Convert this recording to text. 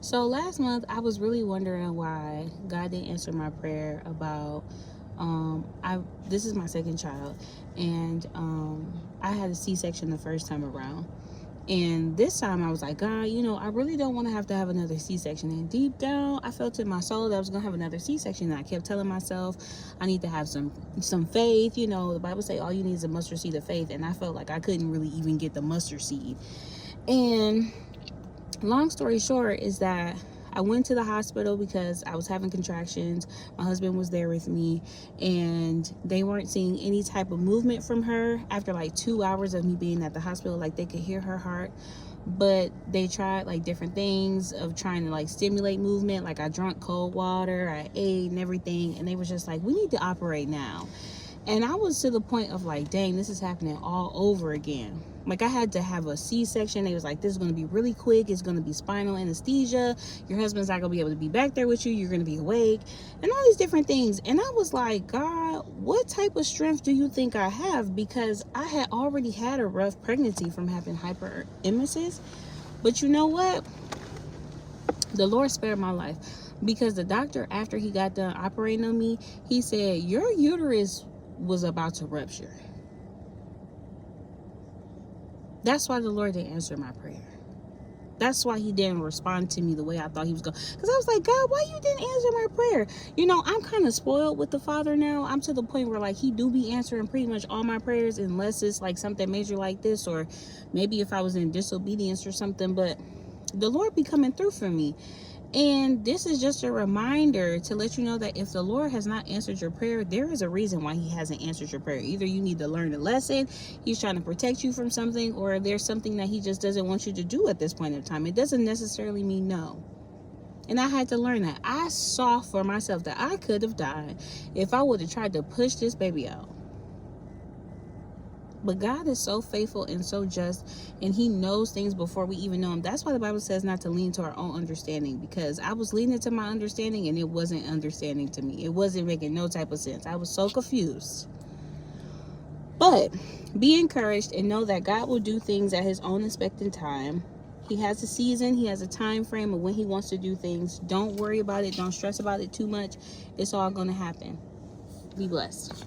So last month I was really wondering why God didn't answer my prayer about I this is my second child, and I had a C-section the first time around. And this time I was like, God, I really don't want to have another C-section. And deep down, I felt in my soul that I was going to have another C-section. And I kept telling myself, I need to have some faith. The Bible say all you need is a mustard seed of faith. And I felt like I couldn't really even get the mustard seed. And long story short is that I went to the hospital because I was having contractions. My husband was there with me, and they weren't seeing any type of movement from her after like 2 hours of me being at the hospital. Like, they could hear her heart, but they tried like different things of trying to like stimulate movement. Like, I drank cold water, I ate and everything, and they was just like, we need to operate now. And I was to the point of like, dang, this is happening all over again. Like, I had to have a C-section. They was like, this is going to be really quick. It's going to be spinal anesthesia. Your husband's not going to be able to be back there with you. You're going to be awake. And all these different things. And I was like, God, what type of strength do you think I have? Because I had already had a rough pregnancy from having hyperemesis. But you know what? The Lord spared my life. Because the doctor, after he got done operating on me, he said, your uterus was about to rupture. That's why the Lord didn't answer my prayer. That's why he didn't respond to me the way I thought he was going. Because I was like, God, why you didn't answer my prayer? I'm kind of spoiled with the Father now. I'm to the point where like he do be answering pretty much all my prayers, unless it's like something major like this, or maybe if I was in disobedience or something. But the Lord be coming through for me. And this is just a reminder to let you know that if the Lord has not answered your prayer, there is a reason why he hasn't answered your prayer. Either you need to learn a lesson, he's trying to protect you from something, or there's something that he just doesn't want you to do at this point in time. It doesn't necessarily mean no. And I had to learn that. I saw for myself that I could have died if I would have tried to push this baby out. But God is so faithful and so just, and he knows things before we even know him. That's why the Bible says not to lean to our own understanding, because I was leaning to my understanding and it wasn't understanding to me. It wasn't making no type of sense. I was so confused. But be encouraged and know that God will do things at his own expected time. He has a season. He has a time frame of when he wants to do things. Don't worry about it. Don't stress about it too much. It's all going to happen. Be blessed.